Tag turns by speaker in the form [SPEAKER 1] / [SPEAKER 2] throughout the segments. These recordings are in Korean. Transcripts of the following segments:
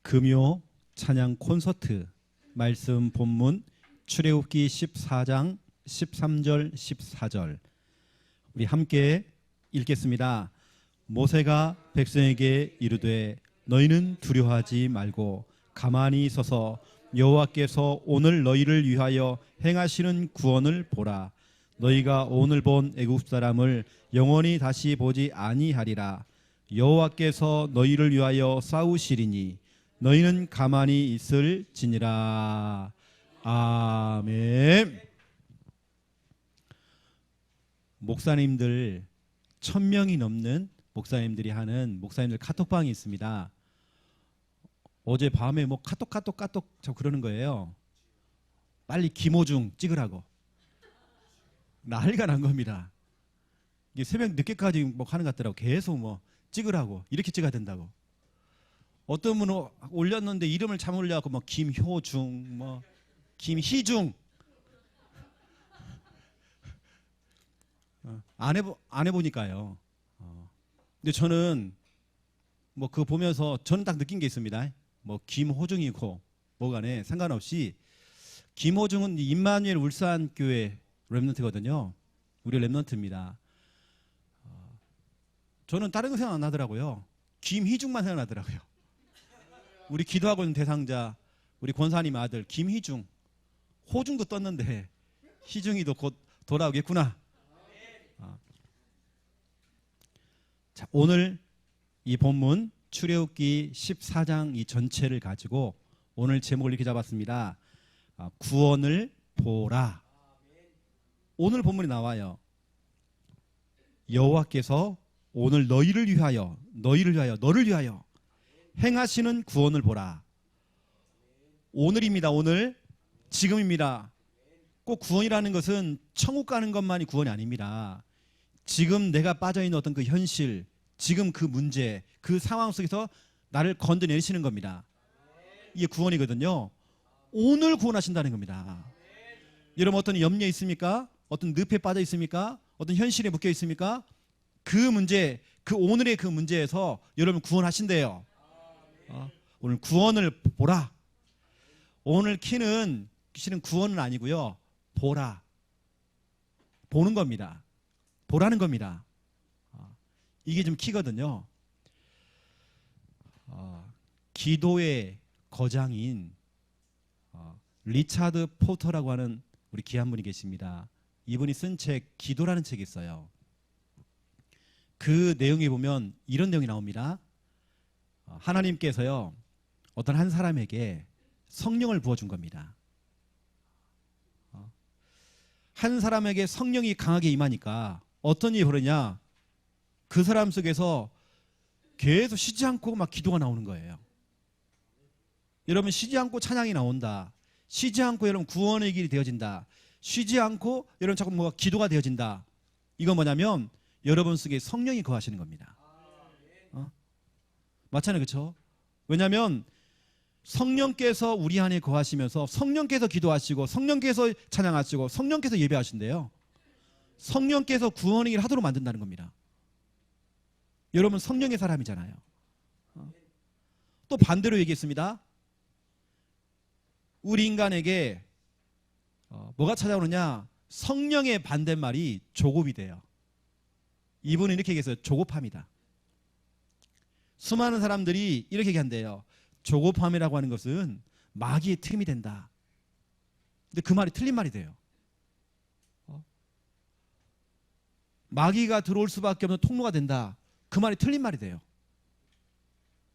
[SPEAKER 1] 금요 찬양 콘서트 말씀 본문 출애굽기 14장 13절 14절 우리 함께 읽겠습니다. 모세가 백성에게 이르되 너희는 두려워하지 말고 가만히 서서 여호와께서 오늘 너희를 위하여 행하시는 구원을 보라. 너희가 오늘 본 애굽 사람을 영원히 다시 보지 아니하리라. 여호와께서 너희를 위하여 싸우시리니 너희는 가만히 있을지니라. 아멘. 목사님들 1000명이 넘는 목사님들이 하는 목사님들 카톡방이 있습니다. 어제 밤에 뭐 카톡 저 그러는 거예요. 빨리 김호중 찍으라고. 난리가 난 겁니다. 이게 새벽 늦게까지 뭐 하는 것 같더라고. 계속 뭐 찍으라고, 이렇게 찍어야 된다고. 어떤 분은 올렸는데 이름을 잘못 올려갖고 뭐 김효중, 뭐 김희중. 안 해보니까요. 근데 저는 뭐 그거 보면서 저는 딱 느낀 게 있습니다. 뭐 김호중이고 뭐간에 상관없이 김호중은 임마누엘 울산교회 랩런트거든요. 우리 랩런트입니다. 저는 다른 거 생각 안 나더라고요. 김희중만 생각나더라고요. 우리 기도하고 있는 대상자 우리 권사님 아들 김희중. 호중도 떴는데 희중이도 곧 돌아오겠구나. 자, 오늘 이 본문 출애굽기 14장 이 전체를 가지고 오늘 제목을 이렇게 잡았습니다. 구원을 보라. 오늘 본문이 나와요. 여호와께서 오늘 너를 위하여 행하시는 구원을 보라. 오늘입니다. 오늘 지금입니다. 꼭 구원이라는 것은 천국 가는 것만이 구원이 아닙니다. 지금 내가 빠져있는 어떤 그 현실, 지금 그 문제, 그 상황 속에서 나를 건져내시는 겁니다. 이게 구원이거든요. 오늘 구원하신다는 겁니다. 여러분 어떤 염려 있습니까? 어떤 늪에 빠져 있습니까? 어떤 현실에 묶여 있습니까? 그 문제, 그 오늘의 그 문제에서 여러분 구원하신대요. 오늘 구원을 보라. 오늘 키는 실은 구원은 아니고요. 보라. 보는 겁니다. 보라는 겁니다. 이게 좀 키거든요. 기도의 거장인 리차드 포터라고 하는 우리 귀한 분이 계십니다. 이분이 쓴 책 기도라는 책이 있어요. 그 내용에 보면 이런 내용이 나옵니다. 하나님께서요 어떤 한 사람에게 성령을 부어준 겁니다. 한 사람에게 성령이 강하게 임하니까 어떤 일이 벌어지냐, 그 사람 속에서 계속 쉬지 않고 막 기도가 나오는 거예요. 여러분 쉬지 않고 찬양이 나온다. 쉬지 않고 여러분 구원의 길이 되어진다. 쉬지 않고 여러분 자꾸 뭐가 기도가 되어진다. 이건 뭐냐면 여러분 속에 성령이 거하시는 겁니다. 맞잖아요, 그렇죠? 왜냐하면 성령께서 우리 안에 거하시면서 성령께서 기도하시고 성령께서 찬양하시고 성령께서 예배하신대요. 성령께서 구원의 길을 하도록 만든다는 겁니다. 여러분 성령의 사람이잖아요. 또 반대로 얘기했습니다. 우리 인간에게 뭐가 찾아오느냐, 성령의 반대말이 조급이 돼요. 이분은 이렇게 얘기했어요. 조급함이다. 수많은 사람들이 이렇게 얘기한대요. 조급함이라고 하는 것은 마귀의 틈이 된다. 근데 그 말이 틀린 말이 돼요. 마귀가 들어올 수밖에 없는 통로가 된다. 그 말이 틀린 말이 돼요.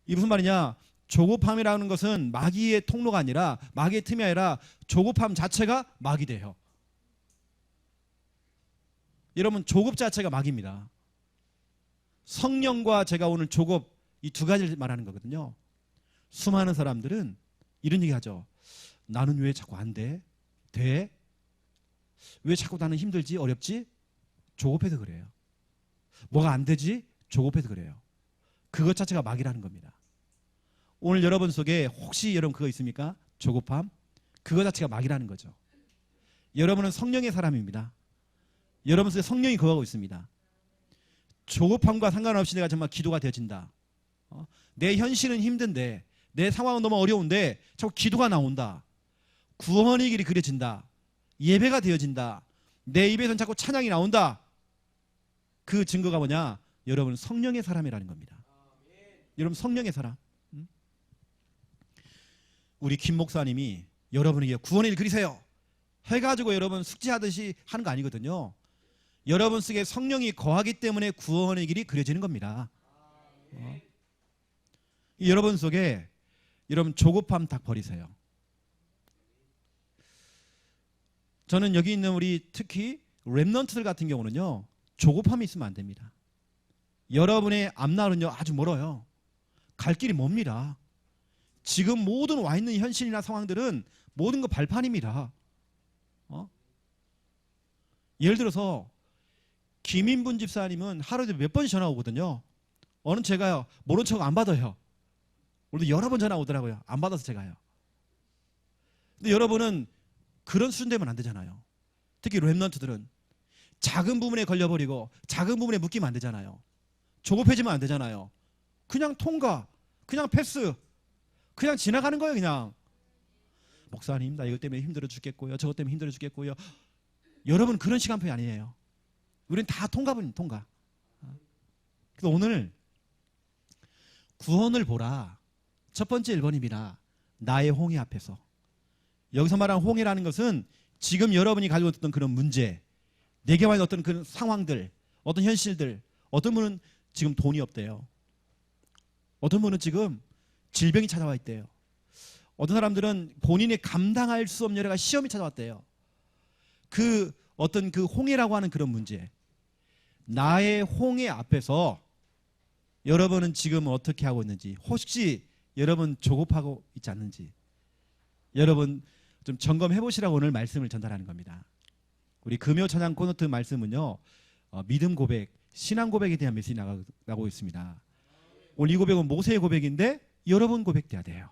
[SPEAKER 1] 이게 무슨 말이냐, 조급함이라는 것은 마귀의 통로가 아니라, 마귀의 틈이 아니라 조급함 자체가 마귀 돼요. 여러분 조급 자체가 마귀입니다. 성령과 제가 오늘 조급, 이 두 가지를 말하는 거거든요. 수많은 사람들은 이런 얘기 하죠. 나는 왜 자꾸 안 돼? 돼? 왜 자꾸 나는 힘들지? 어렵지? 조급해서 그래요. 뭐가 안 되지? 조급해서 그래요. 그것 자체가 마귀라는 겁니다. 오늘 여러분 속에 혹시 여러분 그거 있습니까? 조급함? 그것 자체가 마귀라는 거죠. 여러분은 성령의 사람입니다. 여러분 속에 성령이 거하고 있습니다. 조급함과 상관없이 내가 정말 기도가 되어진다. 내 현실은 힘든데 내 상황은 너무 어려운데 자꾸 기도가 나온다. 구원의 길이 그려진다. 예배가 되어진다. 내 입에선 자꾸 찬양이 나온다. 그 증거가 뭐냐? 여러분 성령의 사람이라는 겁니다. 여러분 성령의 사람. 우리 김 목사님이 여러분에게 구원의 길 그리세요 해가지고 여러분 숙지하듯이 하는 거 아니거든요. 여러분 속에 성령이 거하기 때문에 구원의 길이 그려지는 겁니다. 여러분 속에 여러분 조급함 딱 버리세요. 저는 여기 있는 우리 특히 렘넌트들 같은 경우는요, 조급함이 있으면 안 됩니다. 여러분의 앞날은요 아주 멀어요. 갈 길이 멉니다. 지금 모든 와 있는 현실이나 상황들은 모든 거 발판입니다. 예를 들어서 김인분 집사님은 하루에 몇 번씩 전화 오거든요. 어느 제가요 모른 척 안 받아요. 오늘도 여러 번 전화 오더라고요. 안 받아서 제가요. 근데 여러분은 그런 수준 되면 안 되잖아요. 특히 렘넌트들은 작은 부분에 걸려버리고 작은 부분에 묶이면 안 되잖아요. 조급해지면 안 되잖아요. 그냥 통과, 그냥 패스, 그냥 지나가는 거예요. 그냥 목사님 나 이것 때문에 힘들어 죽겠고요, 저것 때문에 힘들어 죽겠고요. 여러분 그런 시간표이 아니에요. 우리는 다 통과분 통과. 그래서 오늘 구원을 보라. 첫 번째 1번입니다. 나의 홍해 앞에서. 여기서 말하는 홍해라는 것은 지금 여러분이 가지고 있던 그런 문제, 내게 와있는 어떤 그런 상황들, 어떤 현실들. 어떤 분은 지금 돈이 없대요. 어떤 분은 지금 질병이 찾아와 있대요. 어떤 사람들은 본인이 감당할 수 없는 여러 가지 시험이 찾아왔대요. 그 어떤 그 홍해라고 하는 그런 문제, 나의 홍해 앞에서 여러분은 지금 어떻게 하고 있는지, 혹시 여러분 조급하고 있지 않는지 여러분 좀 점검해 보시라고 오늘 말씀을 전달하는 겁니다. 우리 금요 찬양 콘서트 말씀은요, 믿음 고백, 신앙 고백에 대한 메시지 나가고 있습니다. 오늘 이 고백은 모세의 고백인데 여러분 고백돼야 돼요.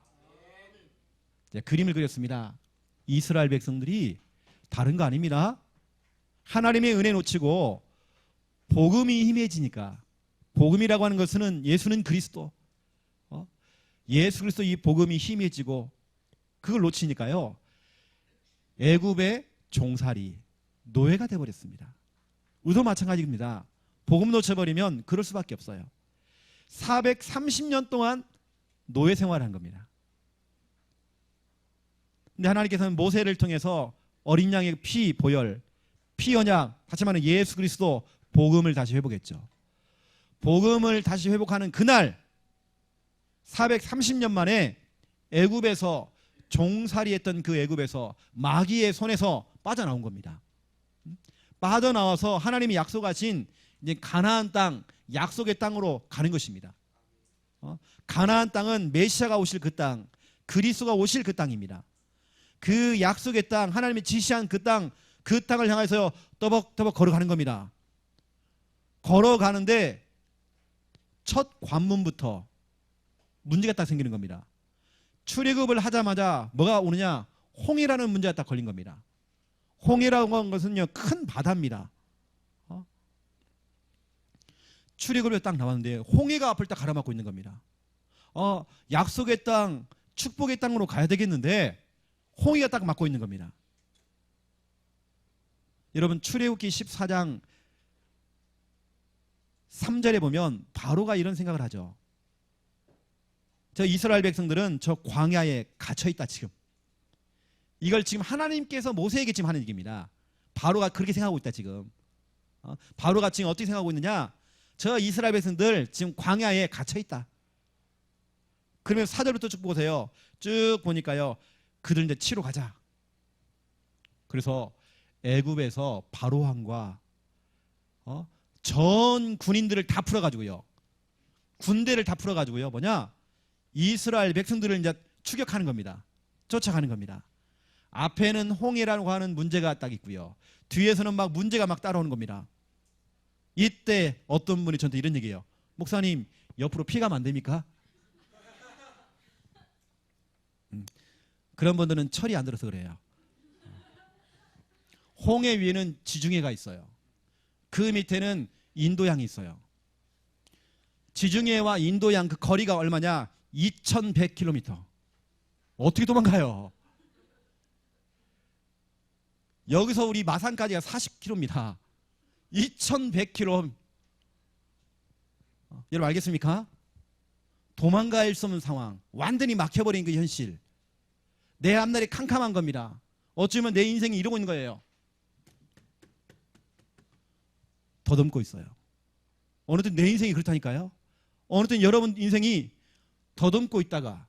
[SPEAKER 1] 그림을 그렸습니다. 이스라엘 백성들이 다른 거 아닙니다. 하나님의 은혜 놓치고 복음이 희미해지니까, 복음이라고 하는 것은 예수는 그리스도, 예수 그리스도 이 복음이 희미해지고 그걸 놓치니까요, 애굽의 종살이 노예가 되어버렸습니다. 우리도 마찬가지입니다. 복음 놓쳐버리면 그럴 수밖에 없어요. 430년 동안 노예 생활을 한 겁니다. 근데 하나님께서는 모세를 통해서 어린 양의 피 보혈, 피 언약, 다시 말하면 예수 그리스도 복음을 다시 회복했죠. 복음을 다시 회복하는 그날 430년 만에 애굽에서 종살이했던 그 애굽에서 마귀의 손에서 빠져나온 겁니다. 빠져나와서 하나님이 약속하신 이제 가나안 땅, 약속의 땅으로 가는 것입니다. 가나안 땅은 메시아가 오실 그 땅, 그리스도가 오실 그 땅입니다. 그 약속의 땅, 하나님이 지시한 그 땅, 그 땅을 향해서 떠벅떠벅 걸어가는 겁니다. 걸어가는데 첫 관문부터 문제가 딱 생기는 겁니다. 출애굽을 하자마자 뭐가 오느냐? 홍해라는 문제가 딱 걸린 겁니다. 홍해라고 하는 것은요, 큰 바다입니다. 출애굽에 딱 나왔는데 홍해가 앞을 딱 가로막고 있는 겁니다. 약속의 땅, 축복의 땅으로 가야 되겠는데 홍해가 딱 막고 있는 겁니다. 여러분 출애굽기 14장 3절에 보면 바로가 이런 생각을 하죠. 저 이스라엘 백성들은 저 광야에 갇혀있다 지금. 이걸 지금 하나님께서 모세에게 지금 하는 얘기입니다. 바로가 그렇게 생각하고 있다 지금. 바로가 지금 어떻게 생각하고 있느냐? 저 이스라엘 백성들 지금 광야에 갇혀있다. 그러면 4절부터 쭉 보세요. 쭉 보니까요, 그들 이제 치러 가자. 그래서 애굽에서 바로 왕과 전 군인들을 다 풀어가지고요, 군대를 다 풀어가지고요, 뭐냐? 이스라엘 백성들을 이제 추격하는 겁니다. 쫓아가는 겁니다. 앞에는 홍해라고 하는 문제가 딱 있고요, 뒤에서는 막 문제가 막 따라오는 겁니다. 이때 어떤 분이 저한테 이런 얘기해요. 목사님, 옆으로 피가면 안 됩니까? 그런 분들은 철이 안 들어서 그래요. 홍해 위에는 지중해가 있어요. 그 밑에는 인도양이 있어요. 지중해와 인도양 그 거리가 얼마냐? 2100km. 어떻게 도망가요? 여기서 우리 마산까지가 40km입니다. 2100km. 여러분 알겠습니까? 도망갈 수 없는 상황, 완전히 막혀버린 그 현실. 내 앞날이 캄캄한 겁니다. 어쩌면 내 인생이 이러고 있는 거예요. 더듬고 있어요. 어느 때 내 인생이 그렇다니까요. 어느 때 여러분 인생이 더듬고 있다가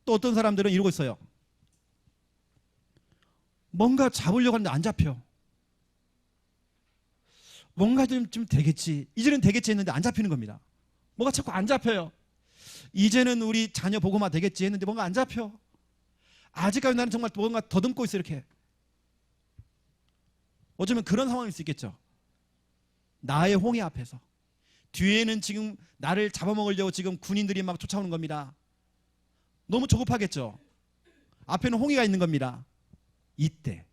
[SPEAKER 1] 또 어떤 사람들은 이러고 있어요. 뭔가 잡으려고 하는데 안 잡혀. 뭔가 좀 되겠지, 이제는 되겠지 했는데 안 잡히는 겁니다. 뭐가 자꾸 안 잡혀요. 이제는 우리 자녀 보고만 되겠지 했는데 뭔가 안 잡혀. 아직까지 나는 정말 뭔가 더듬고 있어. 이렇게 어쩌면 그런 상황일 수 있겠죠. 나의 홍해 앞에서 뒤에는 지금 나를 잡아먹으려고 지금 군인들이 막 쫓아오는 겁니다. 너무 조급하겠죠. 앞에는 홍해가 있는 겁니다. 이때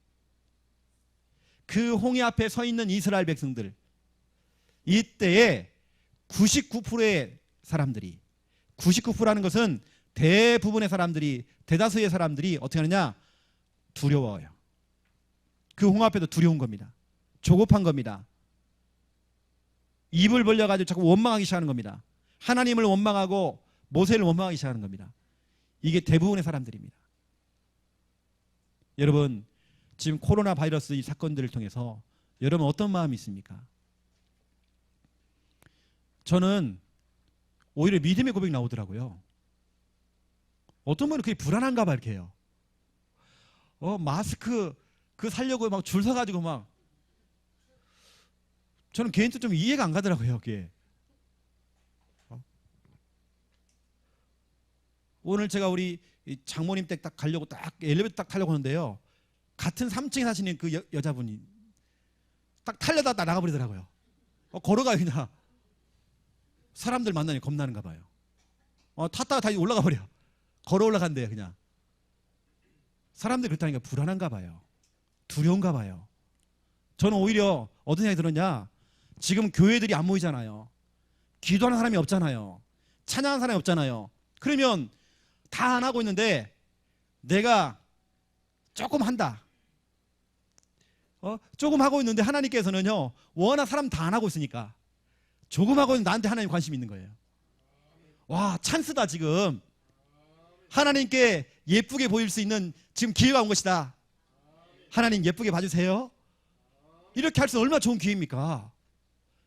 [SPEAKER 1] 그 홍해 앞에 서 있는 이스라엘 백성들, 이때에 99%의 사람들이, 99%라는 것은 대부분의 사람들이, 대다수의 사람들이 어떻게 하느냐? 두려워요. 그 홍해 앞에도 두려운 겁니다. 조급한 겁니다. 입을 벌려가지고 자꾸 원망하기 시작하는 겁니다. 하나님을 원망하고 모세를 원망하기 시작하는 겁니다. 이게 대부분의 사람들입니다. 여러분, 지금 코로나 바이러스 이 사건들을 통해서 여러분 어떤 마음이 있습니까? 저는 오히려 믿음의 고백이 나오더라고요. 어떤 분은 그게 불안한가 봐 이렇게 해요. 마스크 그 살려고 막 줄 서가지고 막, 저는 개인적으로 좀 이해가 안 가더라고요. 그게. 오늘 제가 우리 장모님 댁 딱 가려고 딱 엘리베이터 딱 타려고 하는데요. 같은 3층에 사시는 그 여자분이 딱 타려다 나가버리더라고요. 걸어가요 그냥. 사람들 만나니 겁나는가 봐요. 탔다가 다시 올라가 버려. 걸어 올라간대요 그냥. 사람들이 그렇다니까 불안한가 봐요. 두려운가 봐요. 저는 오히려 어떤 생각이 들었냐, 지금 교회들이 안 모이잖아요. 기도하는 사람이 없잖아요. 찬양하는 사람이 없잖아요. 그러면 다 안 하고 있는데 내가 조금 한다, 조금 하고 있는데 하나님께서는요 워낙 사람 다 안 하고 있으니까 조금 하고 있는 나한테 하나님 관심이 있는 거예요. 와, 찬스다. 지금 하나님께 예쁘게 보일 수 있는 지금 기회가 온 것이다. 하나님 예쁘게 봐주세요. 이렇게 할 수 얼마나 좋은 기회입니까?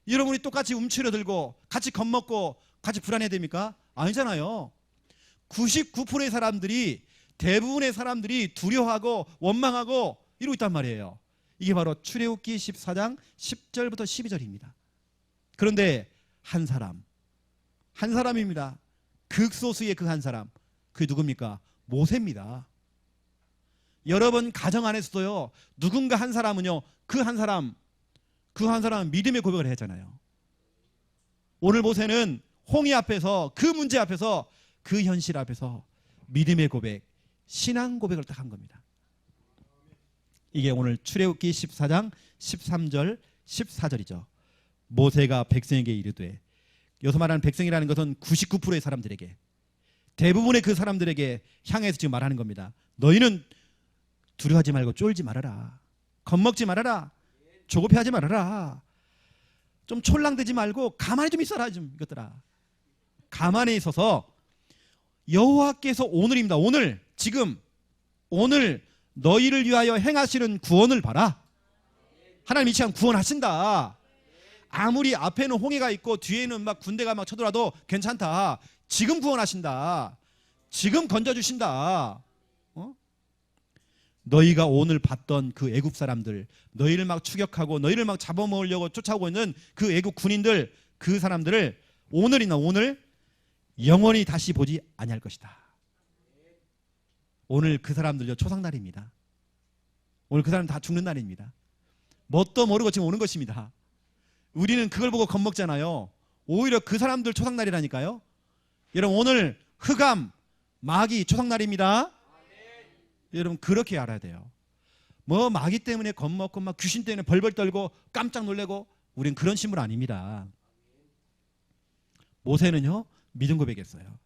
[SPEAKER 1] 여러분이 똑같이 움츠러들고 같이 겁먹고 같이 불안해야 됩니까? 아니잖아요. 99%의 사람들이, 대부분의 사람들이 두려워하고 원망하고 이러고 있단 말이에요. 이게 바로 출애굽기 14장 10절부터 12절입니다. 그런데 한 사람입니다. 극소수의 그 한 사람, 그게 누굽니까? 모세입니다. 여러분 가정 안에서도요, 누군가 한 사람은요, 그 한 사람은 믿음의 고백을 했잖아요. 오늘 모세는 홍해 앞에서, 그 문제 앞에서, 그 현실 앞에서 믿음의 고백, 신앙 고백을 딱 한 겁니다. 이게 오늘 출애굽기 14장 13절 14절이죠. 모세가 백성에게 이르되, 여기서 말하는 백성이라는 것은 99%의 사람들에게, 대부분의 그 사람들에게 향해서 지금 말하는 겁니다. 너희는 두려워하지 말고 쫄지 말아라. 겁먹지 말아라. 조급해하지 말아라. 좀 촐랑대지 말고 가만히 좀 있어라. 좀 이것들아, 가만히 있어서 여호와께서 오늘입니다. 오늘, 지금 오늘 너희를 위하여 행하시는 구원을 봐라. 하나님 이 시간 구원하신다. 아무리 앞에는 홍해가 있고 뒤에는 막 군대가 막 쳐들어와도 괜찮다. 지금 구원하신다. 지금 건져주신다. 너희가 오늘 봤던 그 애국 사람들, 너희를 막 추격하고 너희를 막 잡아먹으려고 쫓아오고 있는 그 애국 군인들, 그 사람들을 오늘이나 오늘 영원히 다시 보지 아니할 것이다. 오늘 그 사람들요 초상날입니다. 오늘 그 사람 다 죽는 날입니다. 뭣도 모르고 지금 오는 것입니다. 우리는 그걸 보고 겁먹잖아요. 오히려 그 사람들 초상날이라니까요. 여러분 오늘 흑암, 마귀 초상날입니다. 여러분 그렇게 알아야 돼요. 뭐 마귀 때문에 겁먹고 막 귀신 때문에 벌벌 떨고 깜짝 놀래고, 우린 그런 신분 아닙니다. 모세는요 믿음 고백했어요.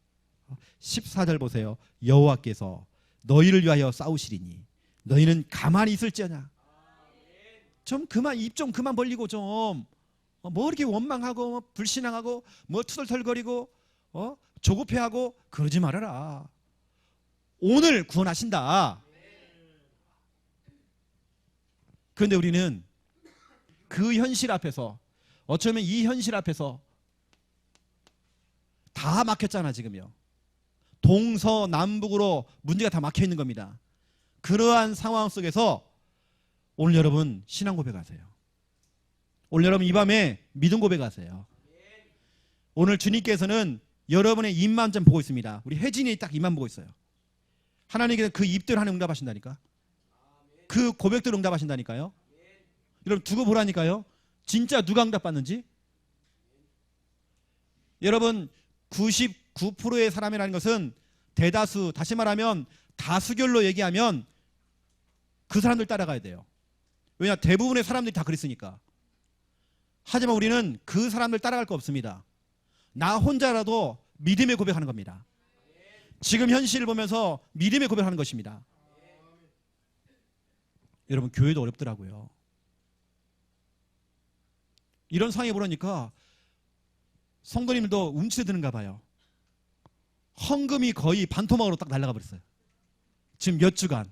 [SPEAKER 1] 14절 보세요. 여호와께서 너희를 위하여 싸우시리니 너희는 가만히 있을지어냐. 좀 그만, 입 좀 그만 벌리고 좀 뭐 이렇게 원망하고 불신앙하고 뭐 투덜덜거리고 조급해하고 그러지 말아라. 오늘 구원하신다. 그런데 우리는 그 현실 앞에서, 어쩌면 이 현실 앞에서 다 막혔잖아. 지금요. 동서남북으로 문제가 다 막혀 있는 겁니다. 그러한 상황 속에서 오늘 여러분 신앙 고백하세요. 오늘 여러분 이 밤에 믿음 고백하세요. 오늘 주님께서는 여러분의 입만 좀 보고 있습니다. 우리 혜진이 딱 입만 보고 있어요. 하나님께서 그 입대로 하나님 응답하신다니까. 그 고백대로 응답하신다니까요. 여러분 두고 보라니까요. 진짜 누가 응답받는지. 여러분 99%의 사람이라는 것은 대다수, 다시 말하면 다수결로 얘기하면 그 사람들 따라가야 돼요. 왜냐, 대부분의 사람들이 다 그랬으니까. 하지만 우리는 그 사람들 따라갈 거 없습니다. 나 혼자라도 믿음의 고백하는 겁니다. 지금 현실을 보면서 믿음의 고백하는 것입니다. 여러분 교회도 어렵더라고요. 이런 상황에 보니까 성도님들도 움츠러드는가 봐요. 헌금이 거의 반토막으로 딱 날아가 버렸어요. 지금 몇 주간.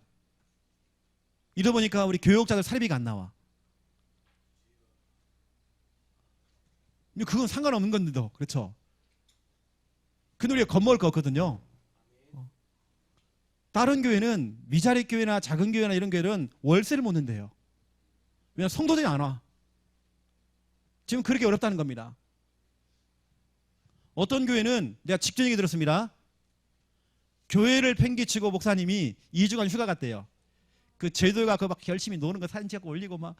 [SPEAKER 1] 이러다 보니까 우리 교육자들 사례비가 안 나와. 근데 그건 상관없는 건데도, 그렇죠? 근데 우리가 겁먹을 거 없거든요. 다른 교회는, 미자립 교회나 작은 교회나 이런 교회는 월세를 못 낸대요. 왜냐하면 성도들이 안 와. 지금 그렇게 어렵다는 겁니다. 어떤 교회는 내가 직접 얘기 들었습니다. 교회를 팽개치고 목사님이 2주간 휴가 갔대요. 그 제도가 그 막 열심히 노는 거 사진 찍고 올리고 막,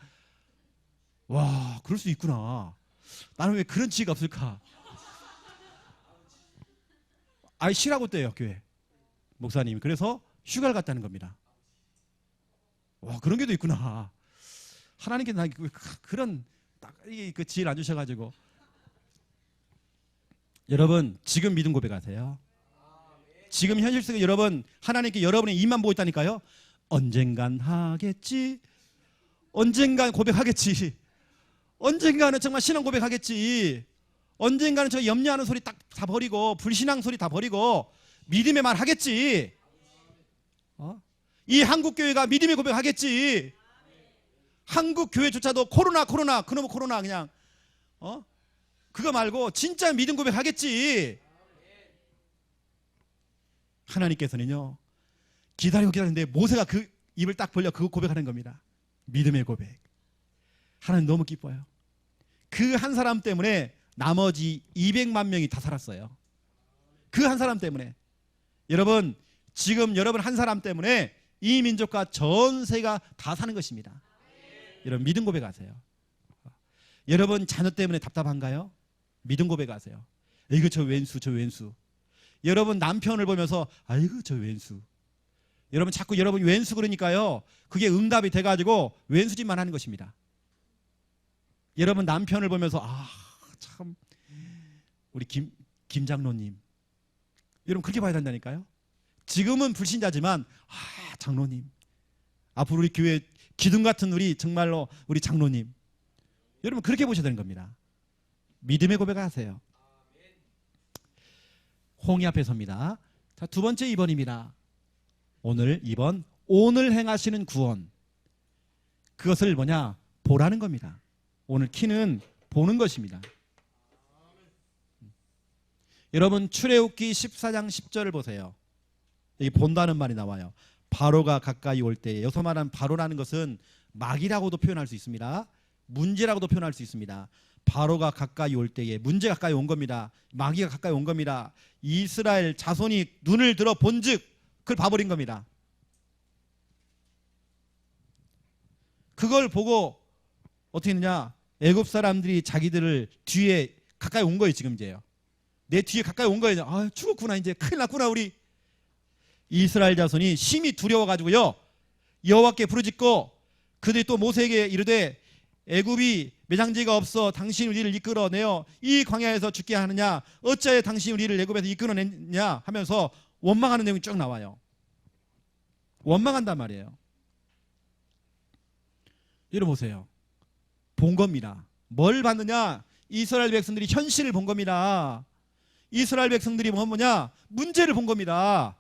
[SPEAKER 1] 와, 그럴 수 있구나. 나는 왜 그런 지혜가 없을까? 아예 쉬라고 떼요, 교회 목사님이. 그래서 휴가를 갔다는 겁니다. 와, 그런 게도 있구나. 하나님께서 나 그런 딱 그 지혜를 안 주셔가지고. 여러분 지금 믿음 고백하세요. 지금 현실 속에 여러분 하나님께 여러분의 입만 보고 있다니까요. 언젠간 하겠지. 언젠간 고백하겠지. 언젠가는 정말 신앙 고백하겠지. 언젠가는 저 염려하는 소리 딱 다 버리고 불신앙 소리 다 버리고 믿음의 말 하겠지. 이 한국 교회가 믿음의 고백하겠지. 한국 교회조차도 코로나 그놈의 코로나 그냥 그거 말고 진짜 믿음 고백하겠지. 하나님께서는요 기다리는데 모세가 그 입을 딱 벌려 그거 고백하는 겁니다. 믿음의 고백. 하나님 너무 기뻐요. 그 한 사람 때문에 나머지 200만 명이 다 살았어요. 그 한 사람 때문에. 여러분 지금 여러분 한 사람 때문에 이 민족과 전 세계가 다 사는 것입니다. 여러분 믿음 고백하세요. 여러분 자녀 때문에 답답한가요? 믿음 고백하세요. 이거 저 왼수. 여러분 남편을 보면서 아이고 저 왼수. 여러분 자꾸 여러분 왼수 그러니까요. 그게 응답이 돼가지고 왼수짓만 하는 것입니다. 여러분 남편을 보면서 참 우리 김 장로님. 여러분 그렇게 봐야 된다니까요. 지금은 불신자지만 장로님. 앞으로 우리 교회 기둥 같은 우리 정말로 우리 장로님. 여러분 그렇게 보셔야 되는 겁니다. 믿음의 고백하세요. 홍해 앞에 섭니다. 자, 두 번째 2번입니다. 오늘 2번 오늘 행하시는 구원. 그것을 뭐냐? 보라는 겁니다. 오늘 키는 보는 것입니다. 여러분 출애굽기 14장 10절을 보세요. 여기 본다는 말이 나와요. 바로가 가까이 올 때. 여기서 말하는 바로라는 것은 막이라고도 표현할 수 있습니다. 문제라고도 표현할 수 있습니다. 바로가 가까이 올 때에 문제가 가까이 온 겁니다. 마귀가 가까이 온 겁니다. 이스라엘 자손이 눈을 들어 본즉 그걸 봐버린 겁니다. 그걸 보고 어떻게 했느냐? 애굽 사람들이 자기들을 뒤에 가까이 온 거예요. 지금 이제요. 내 뒤에 가까이 온 거예요. 죽었구나. 이제 큰일 났구나 우리. 이스라엘 자손이 심히 두려워가지고요. 여호와께 부르짖고 그들이 또 모세에게 이르되 애굽이 매장지가 없어 당신이 우리를 이끌어내어 이 광야에서 죽게 하느냐, 어찌하여 당신이 우리를 애굽에서 이끌어내냐 하면서 원망하는 내용이 쭉 나와요. 원망한단 말이에요. 여러분 보세요. 본 겁니다. 뭘 봤느냐? 이스라엘 백성들이 현실을 본 겁니다. 이스라엘 백성들이 뭐냐? 문제를 본 겁니다.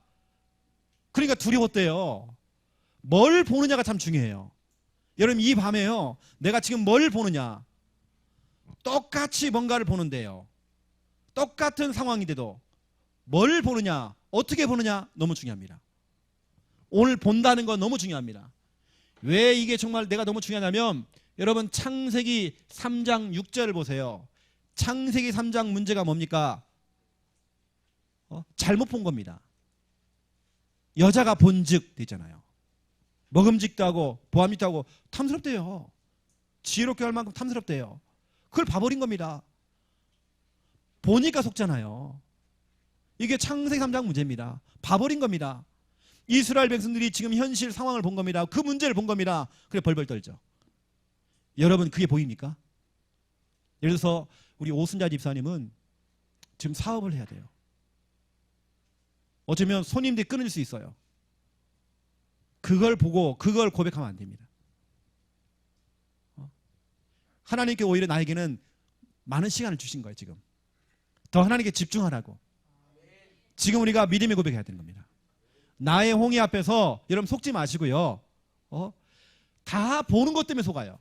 [SPEAKER 1] 그러니까 두려웠대요. 뭘 보느냐가 참 중요해요. 여러분 이 밤에요, 내가 지금 뭘 보느냐? 똑같이 뭔가를 보는데요, 똑같은 상황인데도 뭘 보느냐, 어떻게 보느냐 너무 중요합니다. 오늘 본다는 건 너무 중요합니다. 왜 이게 정말 내가 너무 중요하냐면, 여러분 창세기 3장 6절을 보세요. 창세기 3장 문제가 뭡니까? 잘못 본 겁니다. 여자가 본즉 되잖아요. 먹음직도 하고 보암직도 하고 탐스럽대요. 지혜롭게 할 만큼 탐스럽대요. 그걸 봐버린 겁니다. 보니까 속잖아요. 이게 창세기 3장 문제입니다. 봐버린 겁니다. 이스라엘 백성들이 지금 현실 상황을 본 겁니다. 그 문제를 본 겁니다. 그래 벌벌 떨죠. 여러분 그게 보입니까? 예를 들어서 우리 오순자 집사님은 지금 사업을 해야 돼요. 어쩌면 손님들이 끊을 수 있어요. 그걸 보고 그걸 고백하면 안 됩니다. 하나님께 오히려 나에게는 많은 시간을 주신 거예요. 지금 더 하나님께 집중하라고. 지금 우리가 믿음의 고백해야 되는 겁니다. 나의 홍해 앞에서 여러분 속지 마시고요. 다 보는 것 때문에 속아요.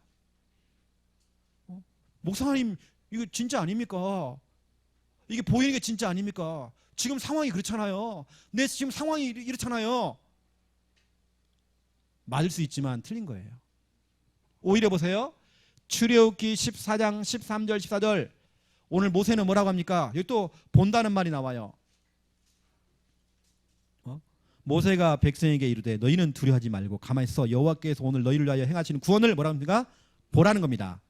[SPEAKER 1] 목사님 이거 진짜 아닙니까? 이게 보이는 게 진짜 아닙니까? 지금 상황이 그렇잖아요. 내 지금 상황이 이렇잖아요. 맞을 수 있지만 틀린 거예요. 오히려 보세요. 출애굽기 14장 13절 14절 오늘 모세는 뭐라고 합니까? 여기 또 본다는 말이 나와요. 모세가 백성에게 이르되 너희는 두려워하지 말고 가만히 있어. 여호와께서 오늘 너희를 위하여 행하시는 구원을 뭐라고 합니까? 보라는 겁니다.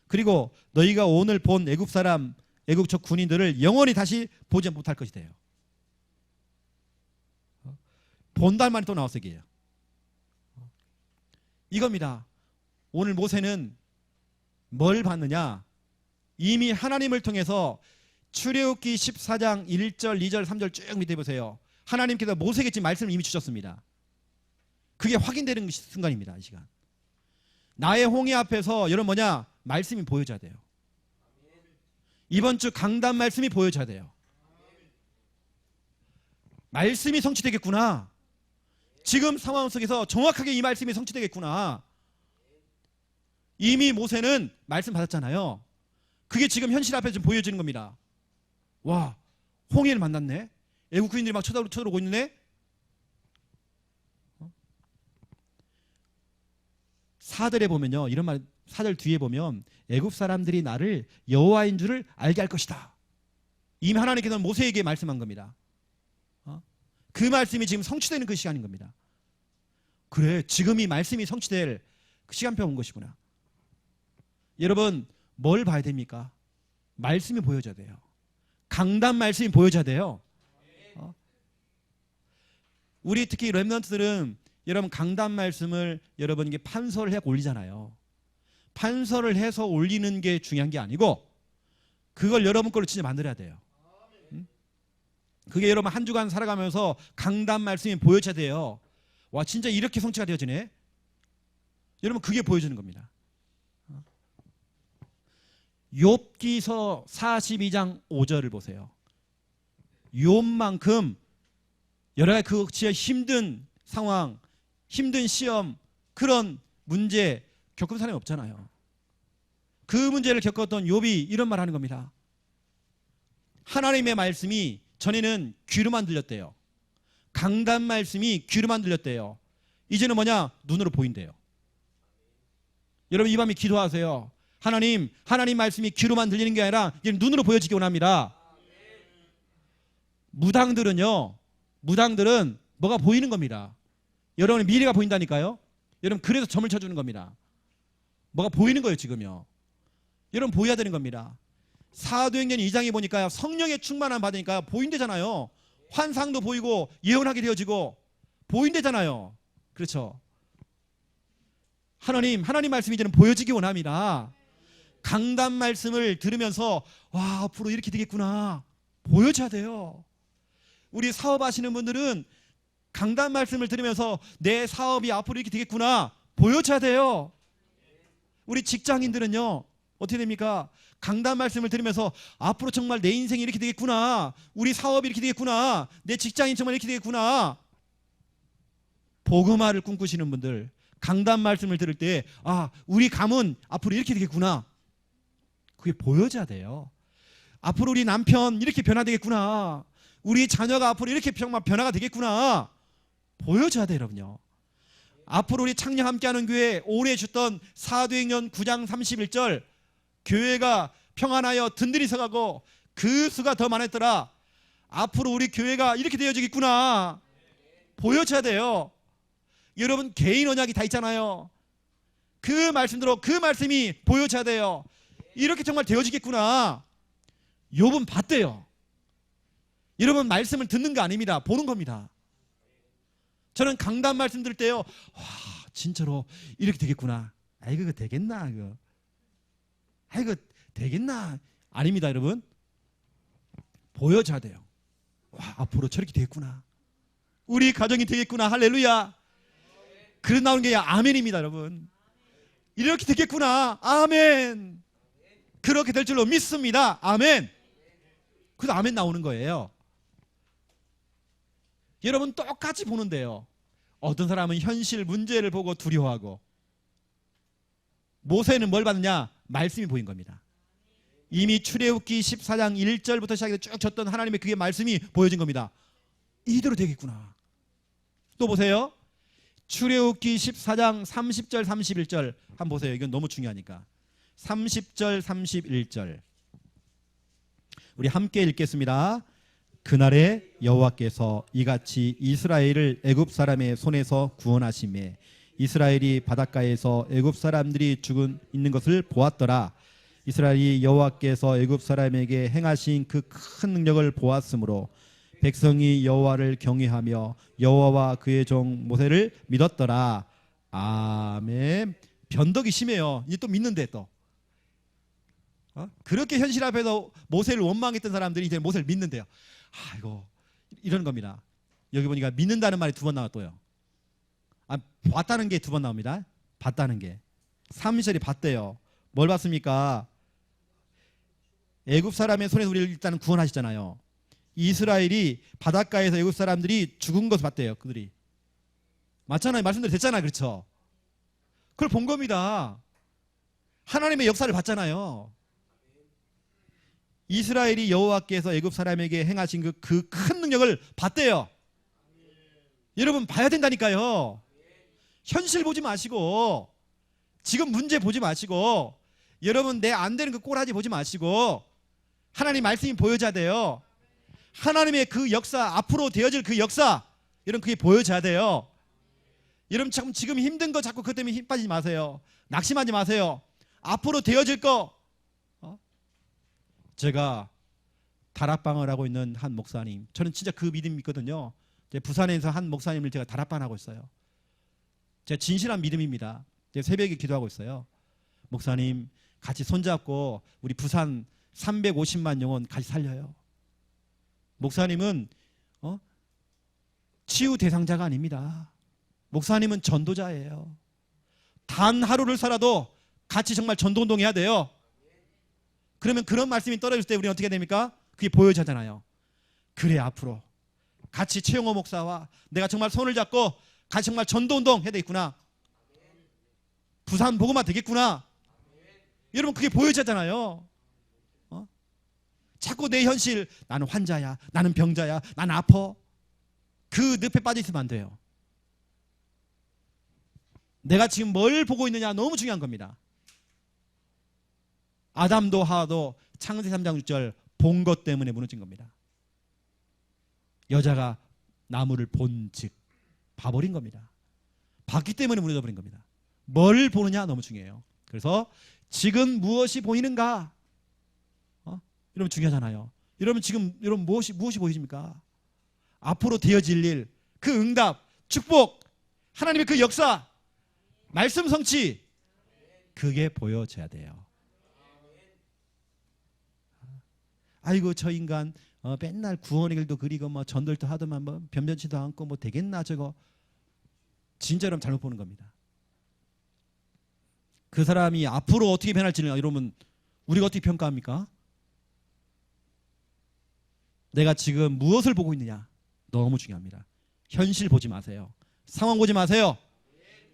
[SPEAKER 1] 그리고 너희가 오늘 본 애굽 사람 애굽 저 군인들을 영원히 다시 보지 못할 것이래요. 본다는 말이 또 나와서 얘기해요. 이겁니다. 오늘 모세는 뭘 봤느냐? 이미 하나님을 통해서 출애굽기 14장 1절 2절 3절 쭉 밑에 보세요. 하나님께서 모세에게 지금 말씀을 이미 주셨습니다. 그게 확인되는 순간입니다. 이 시간 나의 홍해 앞에서 여러분 뭐냐? 말씀이 보여져야 돼요. 이번 주 강단 말씀이 보여져야 돼요. 말씀이 성취되겠구나. 지금 상황 속에서 정확하게 이 말씀이 성취되겠구나. 이미 모세는 말씀 받았잖아요. 그게 지금 현실 앞에 좀 보여지는 겁니다. 와, 홍해를 만났네. 애국 군인들이 막 쳐들어오고 있네. 사절에 보면요, 이런 말, 사절 뒤에 보면 애국 사람들이 나를 여호와인 줄을 알게 할 것이다. 이미 하나님께서는 모세에게 말씀한 겁니다. 그 말씀이 지금 성취되는 그 시간인 겁니다. 그래, 지금 이 말씀이 성취될 그 시간표 온 것이구나. 여러분 뭘 봐야 됩니까? 말씀이 보여져야 돼요. 강단 말씀이 보여져야 돼요. 우리 특히 렘넌트들은 여러분 강단 말씀을 여러분 이게 판서를 해 올리잖아요. 판서를 해서 올리는 게 중요한 게 아니고 그걸 여러분 걸로 진짜 만들어야 돼요. 그게 여러분 한 주간 살아가면서 강단 말씀이 보여져야 돼요. 와, 진짜 이렇게 성취가 되어지네. 여러분 그게 보여주는 겁니다. 욥기서 42장 5절을 보세요. 욥만큼 여러 가지 그 진짜 힘든 상황, 힘든 시험, 그런 문제 겪은 사람이 없잖아요. 그 문제를 겪었던 욥이 이런 말 하는 겁니다. 하나님의 말씀이 전에는 귀로만 들렸대요. 강단 말씀이 귀로만 들렸대요. 이제는 뭐냐? 눈으로 보인대요. 여러분 이 밤에 기도하세요. 하나님 말씀이 귀로만 들리는 게 아니라 이제 눈으로 보여지기 원합니다. 무당들은 뭐가 보이는 겁니다. 여러분의 미래가 보인다니까요. 여러분 그래서 점을 쳐주는 겁니다. 뭐가 보이는 거예요 지금요. 여러분 보여야 되는 겁니다. 사도행전 2장에 보니까 성령의 충만함 받으니까 보인대잖아요. 환상도 보이고 예언하게 되어지고 보인대잖아요. 그렇죠. 하나님 말씀이 이제는 보여지기 원합니다. 강단 말씀을 들으면서 와, 앞으로 이렇게 되겠구나 보여져야 돼요. 우리 사업하시는 분들은 강단 말씀을 들으면서 내 사업이 앞으로 이렇게 되겠구나 보여져야 돼요. 우리 직장인들은요 어떻게 됩니까? 강단 말씀을 들으면서 앞으로 정말 내 인생이 이렇게 되겠구나, 우리 사업이 이렇게 되겠구나, 내 직장이 정말 이렇게 되겠구나. 복음화를 꿈꾸시는 분들 강단 말씀을 들을 때 우리 가문 앞으로 이렇게 되겠구나, 그게 보여져야 돼요. 앞으로 우리 남편 이렇게 변화되겠구나, 우리 자녀가 앞으로 이렇게 정말 변화가 되겠구나 보여져야 돼요. 여러분요, 앞으로 우리 창녕 함께하는 교회 오래 주던 사도행전 9장 31절 교회가 평안하여 든든히 서가고 그 수가 더 많았더라. 앞으로 우리 교회가 이렇게 되어지겠구나 보여져야 돼요. 여러분 개인 언약이 다 있잖아요. 그 말씀대로 그 말씀이 보여져야 돼요. 이렇게 정말 되어지겠구나. 욥은 봤대요. 여러분 말씀을 듣는 거 아닙니다. 보는 겁니다. 저는 강단 말씀 들을 때요, 와 진짜로 이렇게 되겠구나. 이거 되겠나? 이거 되겠나? 아닙니다. 여러분 보여져야 돼요. 와 앞으로 저렇게 되겠구나, 우리 가정이 되겠구나. 할렐루야. 그런 나오는 게 아멘입니다. 여러분 이렇게 되겠구나. 아멘. 그렇게 될 줄로 믿습니다. 아멘. 그래서 아멘 나오는 거예요. 여러분 똑같이 보는데요, 어떤 사람은 현실 문제를 보고 두려워하고, 모세는 뭘 받느냐? 말씀이 보인 겁니다. 이미 출애굽기 14장 1절부터 시작해서 쭉 줬던 하나님의 그게 말씀이 보여진 겁니다. 이대로 되겠구나. 또 보세요. 출애굽기 14장 30절 31절 한번 보세요. 이건 너무 중요하니까. 30절 31절 우리 함께 읽겠습니다. 그날에 여호와께서 이같이 이스라엘을 애굽 사람의 손에서 구원하시매 이스라엘이 바닷가에서 애굽 사람들이 죽은 있는 것을 보았더라. 이스라엘이 여호와께서 애굽 사람에게 행하신 그 큰 능력을 보았으므로 백성이 여호와를 경외하며 여호와와 그의 종 모세를 믿었더라. 아멘. 변덕이 심해요. 이제 또 믿는데 또 그렇게 현실 앞에서 모세를 원망했던 사람들이 이제 모세를 믿는데요. 이거 이러는 겁니다. 여기 보니까 믿는다는 말이 두 번 나왔고요. 봤다는 게 두 번 나옵니다. 봤다는 게 3절이 봤대요. 뭘 봤습니까? 애굽 사람의 손에서 우리를 일단 구원하시잖아요. 이스라엘이 바닷가에서 애굽 사람들이 죽은 것을 봤대요. 그들이 맞잖아요. 말씀대로 됐잖아요. 그렇죠? 그걸 본 겁니다. 하나님의 역사를 봤잖아요. 이스라엘이 여호와께서 애굽 사람에게 행하신 그 큰 능력을 봤대요. 여러분 봐야 된다니까요. 현실 보지 마시고, 지금 문제 보지 마시고, 여러분 내 안 되는 그 꼬라지 보지 마시고, 하나님 말씀이 보여져야 돼요. 하나님의 그 역사, 앞으로 되어질 그 역사, 여러분 그게 보여져야 돼요. 여러분 지금 힘든 거 자꾸 그것 때문에 힘 빠지지 마세요. 낙심하지 마세요. 앞으로 되어질 거. 제가 다락방을 하고 있는 한 목사님, 저는 진짜 그 믿음이 있거든요. 부산에서 한 목사님을 제가 다락방 하고 있어요. 제 진실한 믿음입니다. 제가 새벽에 기도하고 있어요. 목사님 같이 손잡고 우리 부산 350만 영혼 같이 살려요. 목사님은 치유 대상자가 아닙니다. 목사님은 전도자예요. 단 하루를 살아도 같이 정말 전도운동 해야 돼요. 그러면 그런 말씀이 떨어질 때 우리는 어떻게 됩니까? 그게 보여지잖아요. 그래 앞으로 같이 최영호 목사와 내가 정말 손을 잡고 같이 정말 전도운동 해야 되겠구나. 부산 복음화 되겠구나. 여러분 그게 보여지잖아요. 자꾸 내 현실, 나는 환자야, 나는 병자야, 나는 아파, 그 늪에 빠져 있으면 안 돼요. 내가 지금 뭘 보고 있느냐 너무 중요한 겁니다. 아담도 하와도 창세기 3장 6절 본 것 때문에 무너진 겁니다. 여자가 나무를 본즉 봐버린 겁니다. 봤기 때문에 무너져버린 겁니다. 뭘 보느냐 너무 중요해요. 그래서 지금 무엇이 보이는가? 여러분 중요하잖아요. 여러분 지금 여러분 무엇이 보이십니까? 앞으로 되어질 일, 그 응답, 축복, 하나님의 그 역사, 말씀 성취. 그게 보여져야 돼요. 아이고 저 인간 맨날 구원의 길도 그리고 뭐 전도도 하더만 뭐 변변치도 않고 뭐 되겠나 저거. 진짜로 잘못 보는 겁니다. 그 사람이 앞으로 어떻게 변할지는 여러분 우리가 어떻게 평가합니까? 내가 지금 무엇을 보고 있느냐 너무 중요합니다. 현실 보지 마세요. 상황 보지 마세요.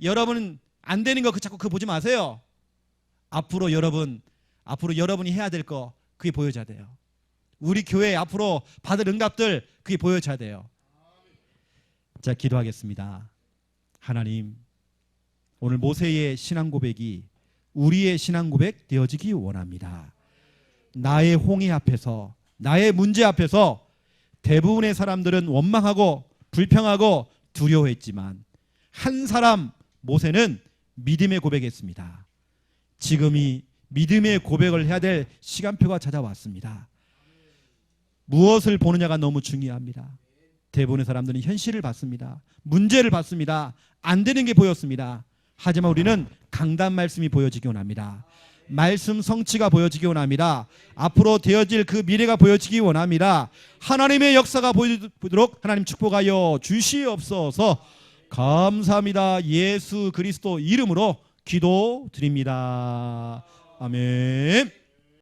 [SPEAKER 1] 여러분은 안 되는 거 자꾸 그거 보지 마세요. 앞으로 여러분이 해야 될 거 그게 보여져야 돼요. 우리 교회 앞으로 받을 응답들 그게 보여져야 돼요. 자, 기도하겠습니다. 하나님, 오늘 모세의 신앙 고백이 우리의 신앙 고백 되어지기 원합니다. 나의 홍해 앞에서, 나의 문제 앞에서 대부분의 사람들은 원망하고 불평하고 두려워했지만 한 사람 모세는 믿음의 고백했습니다. 지금이 믿음의 고백을 해야 될 시간표가 찾아왔습니다. 무엇을 보느냐가 너무 중요합니다. 대부분의 사람들은 현실을 봤습니다. 문제를 봤습니다. 안 되는 게 보였습니다. 하지만 우리는 강단 말씀이 보여지기 원합니다. 말씀 성취가 보여지기 원합니다. 앞으로 되어질 그 미래가 보여지기 원합니다. 하나님의 역사가 보이도록 하나님 축복하여 주시옵소서. 감사합니다. 예수 그리스도 이름으로 기도드립니다. 아멘.